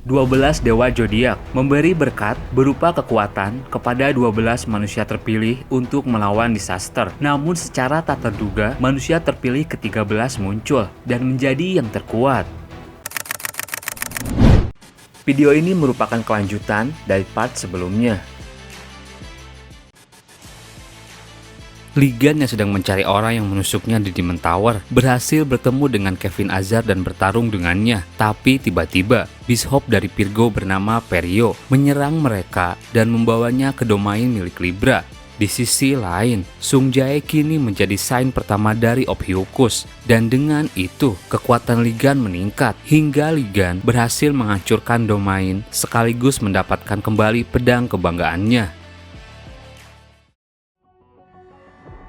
12 dewa zodiak memberi berkat berupa kekuatan kepada 12 manusia terpilih untuk melawan disaster. Namun secara tak terduga, manusia terpilih ke-13 muncul dan menjadi yang terkuat. Video ini merupakan kelanjutan dari part sebelumnya. Ligan yang sedang mencari orang yang menusuknya di Demon Tower berhasil bertemu dengan Kevin Azar dan bertarung dengannya. Tapi tiba-tiba, bishop dari Virgo bernama Perio menyerang mereka dan membawanya ke domain milik Libra. Di sisi lain, Sung Jae kini menjadi sign pertama dari Ophiuchus. Dan dengan itu, kekuatan Ligan meningkat hingga Ligan berhasil menghancurkan domain sekaligus mendapatkan kembali pedang kebanggaannya.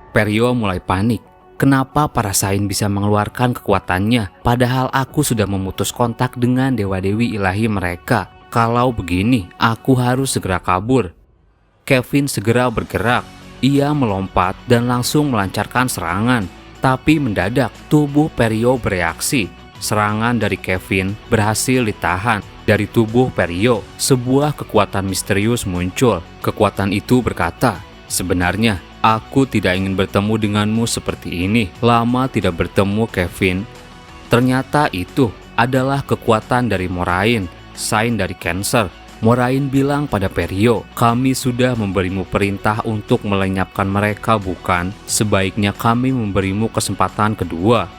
Perio mulai panik. Kenapa para Sain bisa mengeluarkan kekuatannya, padahal aku sudah memutus kontak dengan dewa-dewi ilahi mereka. Kalau begini, aku harus segera kabur. Kevin segera bergerak. Ia melompat dan langsung melancarkan serangan. Tapi mendadak, tubuh Perio bereaksi. Serangan dari Kevin berhasil ditahan. Dari tubuh Perio, sebuah kekuatan misterius muncul. Kekuatan itu berkata, "Sebenarnya, aku tidak ingin bertemu denganmu seperti ini. Lama tidak bertemu, Kevin." Ternyata itu adalah kekuatan dari Moraine, sign dari Cancer. Moraine bilang pada Perio, "Kami sudah memberimu perintah untuk melenyapkan mereka, bukan? Sebaiknya kami memberimu kesempatan kedua."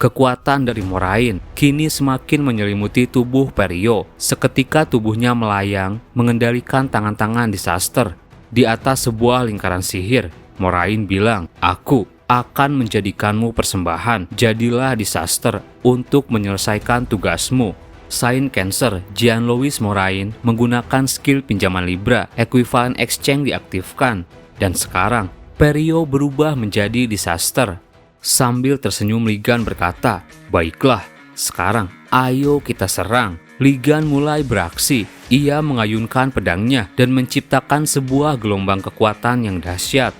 Kekuatan dari Moraine kini semakin menyelimuti tubuh Perio. Seketika tubuhnya melayang, mengendalikan tangan-tangan disaster. Di atas sebuah lingkaran sihir, Moraine bilang, "Aku akan menjadikanmu persembahan. Jadilah disaster untuk menyelesaikan tugasmu." Sign Cancer, Jean-Louis Moraine menggunakan skill pinjaman Libra, Equivalent Exchange diaktifkan. Dan sekarang, Perio berubah menjadi disaster. Sambil tersenyum, Ligan berkata, "Baiklah, sekarang ayo kita serang." Ligan mulai beraksi. Ia mengayunkan pedangnya dan menciptakan sebuah gelombang kekuatan yang dahsyat.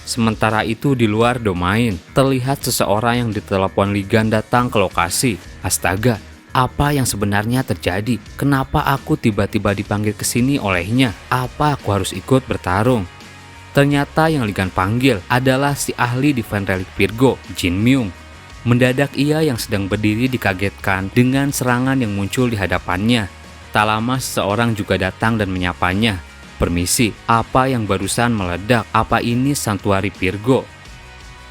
Sementara itu di luar domain, terlihat seseorang yang ditelepon Ligan datang ke lokasi. Astaga, apa yang sebenarnya terjadi? Kenapa aku tiba-tiba dipanggil ke sini olehnya? Apa aku harus ikut bertarung? Ternyata yang Ligan panggil adalah si ahli Divine Relic Virgo, Jin Myung. Mendadak ia yang sedang berdiri dikagetkan dengan serangan yang muncul di hadapannya. Tak lama seseorang juga datang dan menyapanya. "Permisi, apa yang barusan meledak? Apa ini santuari Virgo?"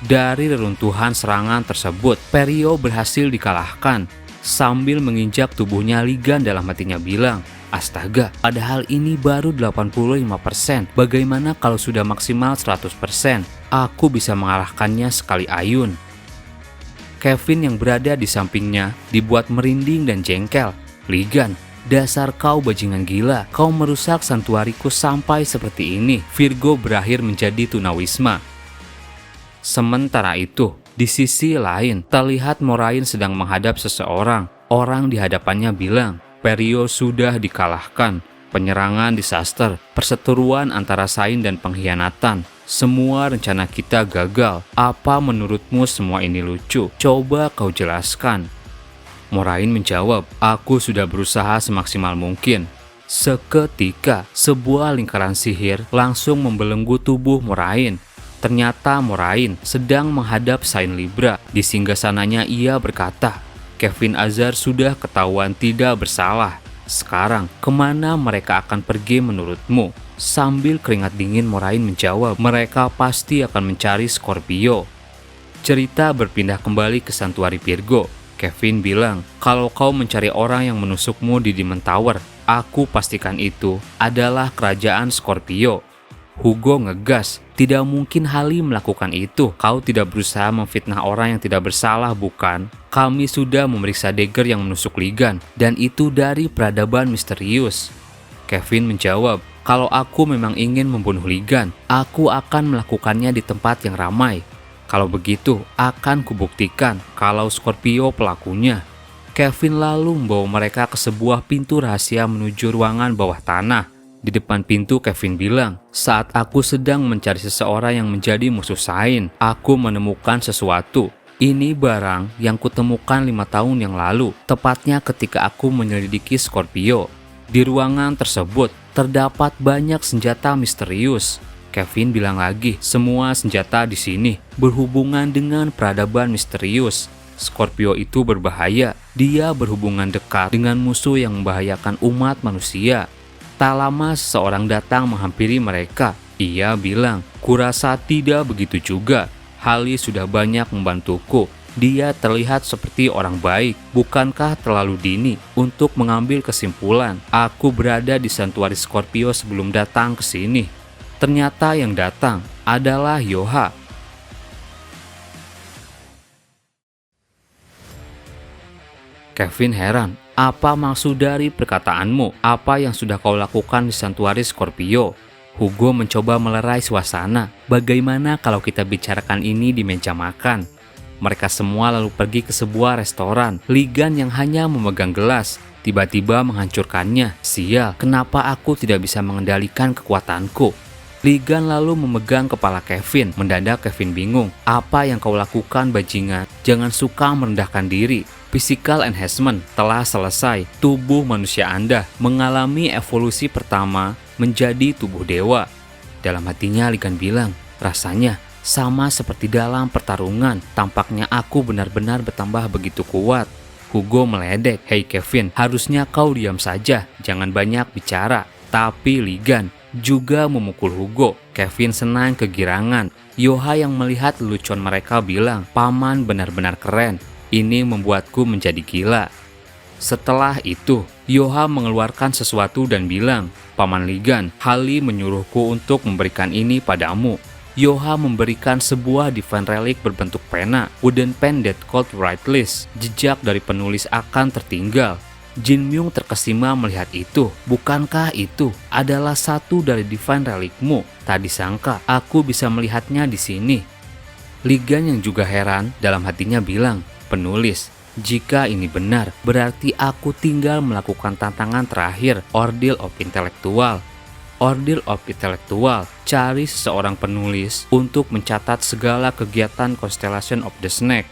Dari reruntuhan serangan tersebut, Perio berhasil dikalahkan. Sambil menginjak tubuhnya, Ligan dalam hatinya bilang, "Astaga, padahal ini baru 85%. Bagaimana kalau sudah maksimal 100%? Aku bisa mengalahkannya sekali ayun." Kevin yang berada di sampingnya dibuat merinding dan jengkel. "Ligan, dasar kau bajingan gila. Kau merusak santuariku sampai seperti ini." Virgo berakhir menjadi tunawisma. Sementara itu, di sisi lain, terlihat Moraine sedang menghadap seseorang. Orang di hadapannya bilang, "Perio sudah dikalahkan. Penyerangan disaster, perseteruan antara Sain dan pengkhianatan. Semua rencana kita gagal. Apa menurutmu semua ini lucu? Coba kau jelaskan." Moraine menjawab, "Aku sudah berusaha semaksimal mungkin." Seketika, sebuah lingkaran sihir langsung membelenggu tubuh Moraine. Ternyata Moraine sedang menghadap Sain Libra. Di singgasananya ia berkata, "Kevin Azar sudah ketahuan tidak bersalah. Sekarang, kemana mereka akan pergi menurutmu?" Sambil keringat dingin, Moraine menjawab, "Mereka pasti akan mencari Scorpio." Cerita berpindah kembali ke santuari Virgo. Kevin bilang, "Kalau kau mencari orang yang menusukmu di Demon Tower, aku pastikan itu adalah kerajaan Scorpio." Hugo ngegas, "Tidak mungkin Halim melakukan itu. Kau tidak berusaha memfitnah orang yang tidak bersalah, bukan? Kami sudah memeriksa dagger yang menusuk Ligan, dan itu dari peradaban misterius." Kevin menjawab, "Kalau aku memang ingin membunuh Ligan, aku akan melakukannya di tempat yang ramai. Kalau begitu, akan kubuktikan kalau Scorpio pelakunya." Kevin lalu membawa mereka ke sebuah pintu rahasia menuju ruangan bawah tanah. Di depan pintu, Kevin bilang, "Saat aku sedang mencari seseorang yang menjadi musuh Sain, aku menemukan sesuatu." Ini barang yang kutemukan 5 tahun yang lalu, tepatnya ketika aku menyelidiki Scorpio. Di ruangan tersebut terdapat banyak senjata misterius. Kevin bilang lagi, semua senjata di sini berhubungan dengan peradaban misterius. Scorpio itu berbahaya. Dia berhubungan dekat dengan musuh yang membahayakan umat manusia. Tak lama seseorang datang menghampiri mereka. Ia bilang, kurasa tidak begitu juga. Hali sudah banyak membantuku. Dia terlihat seperti orang baik. Bukankah terlalu dini untuk mengambil kesimpulan? Aku berada di santuari Scorpio sebelum datang ke sini. Ternyata yang datang adalah Yoha. Kevin heran. Apa maksud dari perkataanmu? Apa yang sudah kau lakukan di santuari Scorpio? Hugo mencoba melerai suasana. Bagaimana kalau kita bicarakan ini di meja makan? Mereka semua lalu pergi ke sebuah restoran. Ligan yang hanya memegang gelas tiba-tiba menghancurkannya. Sial, kenapa aku tidak bisa mengendalikan kekuatanku? Ligan lalu memegang kepala Kevin. Mendadak Kevin bingung. Apa yang kau lakukan, bajingan? Jangan suka merendahkan diri. Physical enhancement telah selesai. Tubuh manusia Anda mengalami evolusi pertama menjadi tubuh dewa. Dalam hatinya Ligan bilang, rasanya sama seperti dalam pertarungan. Tampaknya aku benar-benar bertambah begitu kuat. Hugo meledek, "Hei Kevin, harusnya kau diam saja. Jangan banyak bicara." Tapi Ligan juga memukul Hugo. Kevin senang kegirangan. Yoha yang melihat lelucon mereka bilang, "Paman benar-benar keren. Ini membuatku menjadi gila." Setelah itu, Yoha mengeluarkan sesuatu dan bilang, "Paman Ligan, Hali menyuruhku untuk memberikan ini padamu." Yoha memberikan sebuah divine relic berbentuk pena, wooden pen that called Rightless. Jejak dari penulis akan tertinggal. Jin Myung terkesima melihat itu. Bukankah itu adalah satu dari divine relicmu? Tak disangka aku bisa melihatnya di sini. Ligan yang juga heran dalam hatinya bilang, "Penulis, jika ini benar, berarti aku tinggal melakukan tantangan terakhir, Ordeal of Intellectual." Ordeal of Intellectual, cari seseorang penulis untuk mencatat segala kegiatan Constellation of the Snake.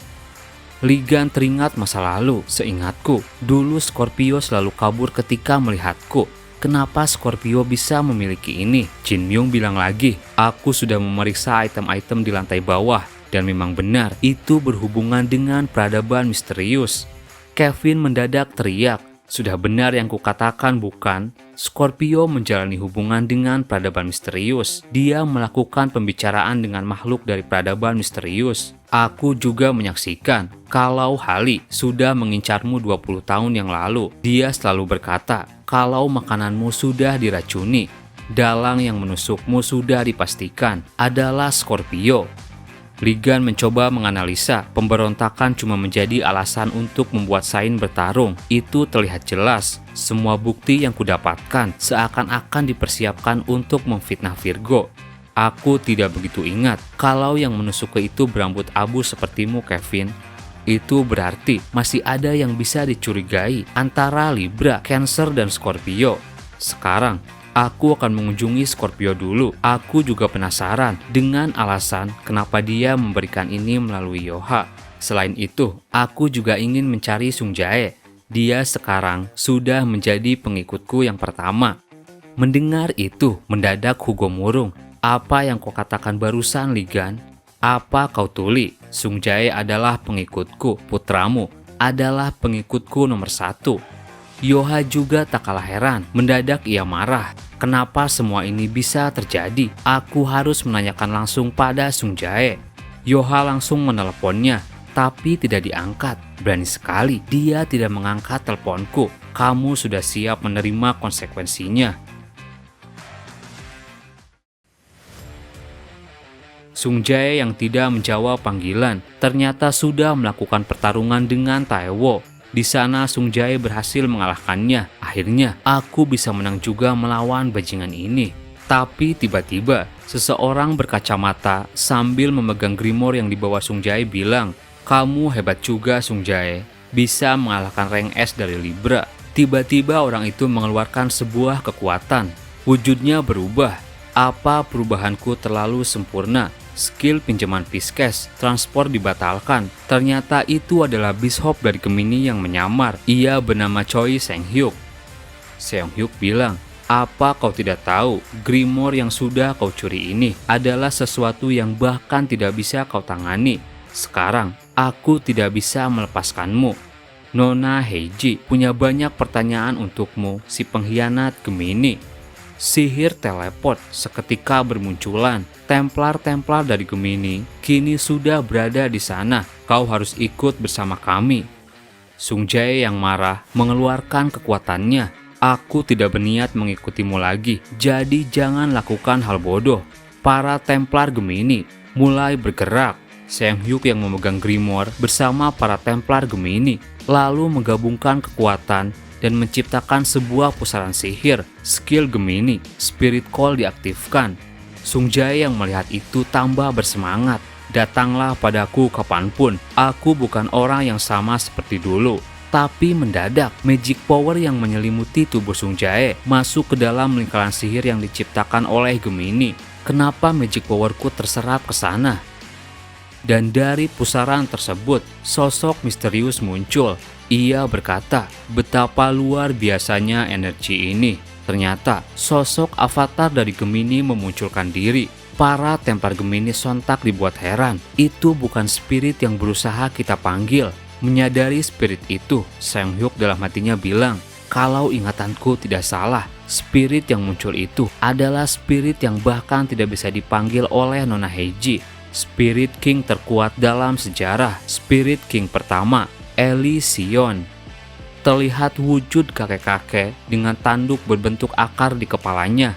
Ligan teringat masa lalu. Seingatku, dulu Scorpio selalu kabur ketika melihatku. Kenapa Scorpio bisa memiliki ini? Jin Myung bilang lagi, "Aku sudah memeriksa item-item di lantai bawah. Dan memang benar, itu berhubungan dengan peradaban misterius." Kevin mendadak teriak, "Sudah benar yang kukatakan bukan? Scorpio menjalani hubungan dengan peradaban misterius. Dia melakukan pembicaraan dengan makhluk dari peradaban misterius. Aku juga menyaksikan kalau Hali sudah mengincarmu 20 tahun yang lalu. Dia selalu berkata kalau makananmu sudah diracuni. Dalang yang menusukmu sudah dipastikan adalah Scorpio." Ligan mencoba menganalisa. Pemberontakan cuma menjadi alasan untuk membuat Sain bertarung. Itu terlihat jelas. Semua bukti yang kudapatkan seakan-akan dipersiapkan untuk memfitnah Virgo. Aku tidak begitu ingat kalau yang menusukku itu berambut abu sepertimu, Kevin. Itu berarti masih ada yang bisa dicurigai antara Libra, Cancer, dan Scorpio. Sekarang aku akan mengunjungi Scorpio dulu. Aku juga penasaran dengan alasan kenapa dia memberikan ini melalui Yoha. Selain itu, aku juga ingin mencari Sung Jae. Dia sekarang sudah menjadi pengikutku yang pertama. Mendengar itu, mendadak Hugo murung. "Apa yang kau katakan barusan, Ligan? Apa kau tuli? Sung Jae adalah pengikutku, putramu adalah pengikutku nomor 1. Yoha juga tak kalah heran. Mendadak ia marah. Kenapa semua ini bisa terjadi? Aku harus menanyakan langsung pada Sung Jae. Yoha langsung meneleponnya, tapi tidak diangkat. Berani sekali dia tidak mengangkat teleponku. Kamu sudah siap menerima konsekuensinya. Sung Jae yang tidak menjawab panggilan ternyata sudah melakukan pertarungan dengan Taewo. Di sana Sung Jae berhasil mengalahkannya. Akhirnya aku bisa menang juga melawan bajingan ini. Tapi tiba-tiba seseorang berkacamata sambil memegang Grimoire yang dibawa Sung Jae bilang, "Kamu hebat juga Sung Jae, bisa mengalahkan rank S dari Libra." Tiba-tiba orang itu mengeluarkan sebuah kekuatan. Wujudnya berubah. Apa perubahanku terlalu sempurna? Skill pinjaman Pisces, transport dibatalkan. Ternyata itu adalah bishop dari Gemini yang menyamar. Ia bernama Choi Seung-hyuk. Seung-hyuk bilang, apa kau tidak tahu, Grimoire yang sudah kau curi ini adalah sesuatu yang bahkan tidak bisa kau tangani. Sekarang, aku tidak bisa melepaskanmu. Nona Heiji punya banyak pertanyaan untukmu, si pengkhianat Gemini. Sihir teleport seketika bermunculan. Templar-templar dari Gemini kini sudah berada di sana. Kau harus ikut bersama kami. Sung Jae yang marah mengeluarkan kekuatannya. Aku tidak berniat mengikutimu lagi, jadi jangan lakukan hal bodoh. Para Templar Gemini mulai bergerak. Seung-hyuk yang memegang Grimoire bersama para Templar Gemini lalu menggabungkan kekuatan dan menciptakan sebuah pusaran sihir. Skill Gemini, Spirit Call diaktifkan. Sung Jae yang melihat itu tambah bersemangat. Datanglah padaku kapanpun, aku bukan orang yang sama seperti dulu. Tapi mendadak, magic power yang menyelimuti tubuh Sung Jae masuk ke dalam lingkaran sihir yang diciptakan oleh Gemini. Kenapa magic powerku terserap ke sana? Dan dari pusaran tersebut, sosok misterius muncul. Ia berkata, betapa luar biasanya energi ini. Ternyata, sosok avatar dari Gemini memunculkan diri. Para Templar Gemini sontak dibuat heran. Itu bukan spirit yang berusaha kita panggil. Menyadari spirit itu, Seung-hyuk dalam hatinya bilang, kalau ingatanku tidak salah, spirit yang muncul itu adalah spirit yang bahkan tidak bisa dipanggil oleh Nona Heiji. Spirit King terkuat dalam sejarah, Spirit King pertama, Elysion. Terlihat wujud kakek-kakek dengan tanduk berbentuk akar di kepalanya.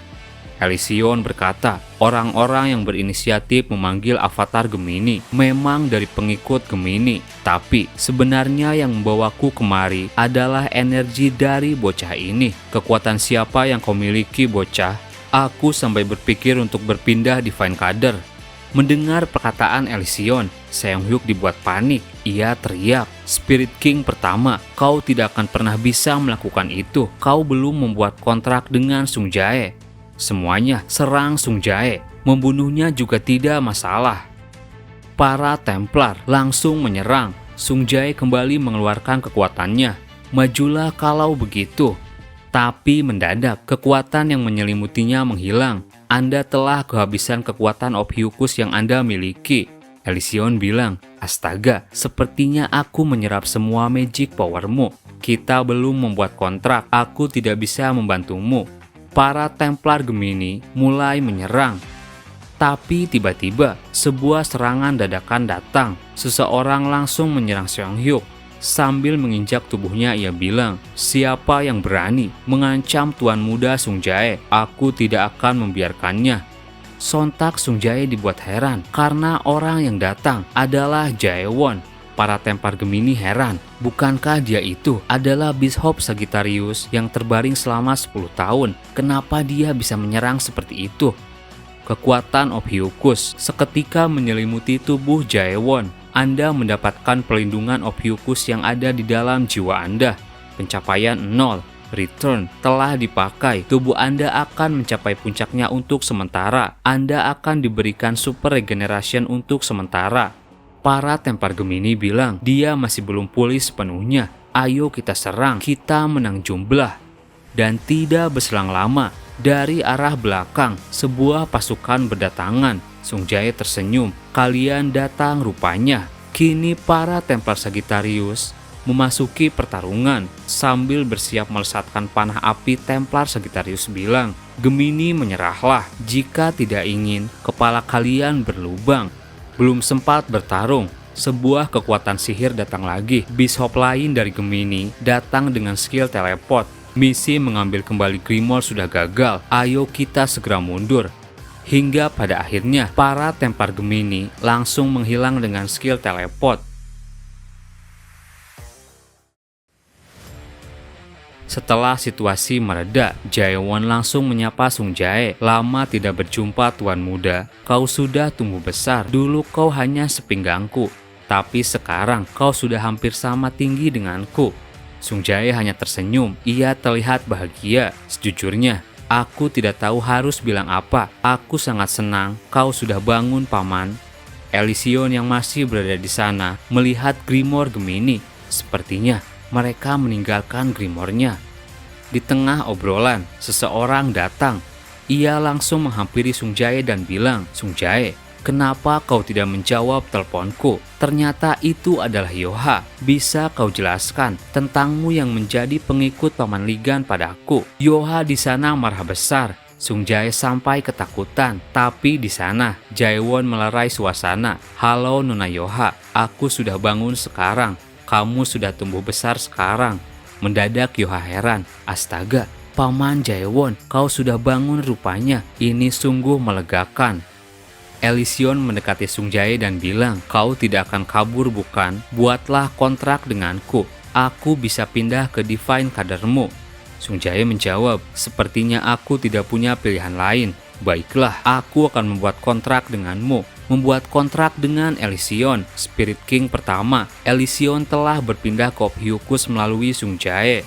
Elysion berkata, orang-orang yang berinisiatif memanggil avatar Gemini memang dari pengikut Gemini. Tapi sebenarnya yang membawaku kemari adalah energi dari bocah ini. Kekuatan siapa yang kau miliki, bocah? Aku sampai berpikir untuk berpindah Divine Kader. Mendengar perkataan Elysion, Seung-hyuk dibuat panik. Ia teriak, Spirit King pertama, kau tidak akan pernah bisa melakukan itu. Kau belum membuat kontrak dengan Sung Jae. Semuanya serang Sung Jae. Membunuhnya juga tidak masalah. Para Templar langsung menyerang. Sung Jae kembali mengeluarkan kekuatannya. Majulah kalau begitu. Tapi mendadak, kekuatan yang menyelimutinya menghilang. Anda telah kehabisan kekuatan Ophiuchus yang Anda miliki. Elysion bilang, astaga, sepertinya aku menyerap semua magic powermu. Kita belum membuat kontrak, aku tidak bisa membantumu. Para Templar Gemini mulai menyerang. Tapi tiba-tiba, sebuah serangan dadakan datang. Seseorang langsung menyerang Seung-hyuk. Sambil menginjak tubuhnya ia bilang, siapa yang berani mengancam Tuan Muda Sung Jae? Aku tidak akan membiarkannya. Sontak Sung Jae dibuat heran karena orang yang datang adalah Jaewon. Para Templar Gemini heran, bukankah dia itu adalah Bishop Sagittarius yang terbaring selama 10 tahun? Kenapa dia bisa menyerang seperti itu? Kekuatan Ophiuchus seketika menyelimuti tubuh Jaewon. Anda mendapatkan pelindungan Ophiuchus yang ada di dalam jiwa Anda. Pencapaian 0. Return telah dipakai. Tubuh Anda akan mencapai puncaknya untuk sementara. Anda akan diberikan super regeneration untuk sementara. Para Templar Gemini bilang, dia masih belum pulih sepenuhnya. Ayo kita serang, kita menang jumlah. Dan tidak berselang lama, dari arah belakang, sebuah pasukan berdatangan. Sung Jae tersenyum, kalian datang rupanya. Kini para Templar Sagittarius memasuki pertarungan. Sambil bersiap melesatkan panah api, Templar Sagittarius bilang, Gemini menyerahlah, jika tidak ingin kepala kalian berlubang. Belum sempat bertarung, sebuah kekuatan sihir datang lagi. Bishop lain dari Gemini datang dengan skill teleport. Misi mengambil kembali Grimoire sudah gagal, ayo kita segera mundur. Hingga pada akhirnya, para Templar Gemini langsung menghilang dengan skill teleport. Setelah situasi mereda, Jaewon langsung menyapa Sung Jae. Lama tidak berjumpa Tuan Muda, kau sudah tumbuh besar. Dulu kau hanya sepinggangku, tapi sekarang kau sudah hampir sama tinggi denganku. Sung Jae hanya tersenyum, ia terlihat bahagia. Sejujurnya, Aku tidak tahu harus bilang apa. Aku sangat senang kau sudah bangun, Paman. Elysion yang masih berada di sana melihat Grimoire Gemini. Sepertinya mereka meninggalkan Grimoire-nya. Di tengah obrolan, seseorang datang. Ia langsung menghampiri Sung Jae dan bilang, "Sung Jae, kenapa kau tidak menjawab teleponku? Ternyata itu adalah Yoha. Bisa kau jelaskan tentangmu yang menjadi pengikut Paman Ligan padaku?" Yoha di sana marah besar. Sung Jae sampai ketakutan. Tapi di sana, Jaewon melerai suasana. "Halo Nona Yoha, aku sudah bangun sekarang. Kamu sudah tumbuh besar sekarang." Mendadak Yoha heran. "Astaga, Paman Jaewon, kau sudah bangun rupanya. Ini sungguh melegakan." Elysion mendekati Sung Jae dan bilang, "Kau tidak akan kabur bukan? Buatlah kontrak denganku. Aku bisa pindah ke Divine kadermu." Sung Jae menjawab, "Sepertinya aku tidak punya pilihan lain. Baiklah, aku akan membuat kontrak denganmu." Membuat kontrak dengan Elysion, Spirit King pertama. Elysion telah berpindah ke Ophiuchus melalui Sung Jae.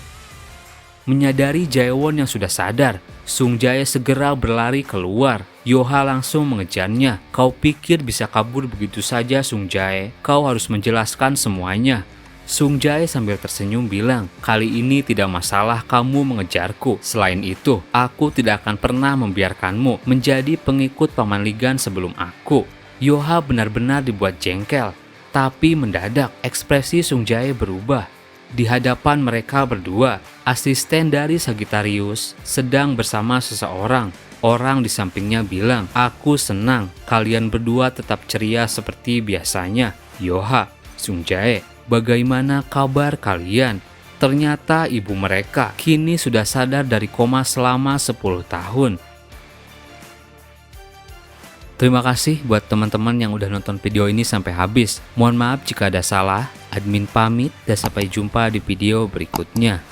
Menyadari Jaewon yang sudah sadar, Sung Jae segera berlari keluar. Yoha langsung mengejarnya. "Kau pikir bisa kabur begitu saja, Sung Jae? Kau harus menjelaskan semuanya." Sung Jae sambil tersenyum bilang, "Kali ini tidak masalah kamu mengejarku. Selain itu, aku tidak akan pernah membiarkanmu menjadi pengikut Paman Ligan sebelum aku." Yoha benar-benar dibuat jengkel. Tapi mendadak ekspresi Sung Jae berubah. Di hadapan mereka berdua, asisten dari Sagittarius sedang bersama seseorang. Orang di sampingnya bilang, "Aku senang kalian berdua tetap ceria seperti biasanya. Yoha, Sung Jae, bagaimana kabar kalian?" Ternyata ibu mereka kini sudah sadar dari koma selama 10 tahun. Terima kasih buat teman-teman yang udah nonton video ini sampai habis. Mohon maaf jika ada salah. Admin pamit dan sampai jumpa di video berikutnya.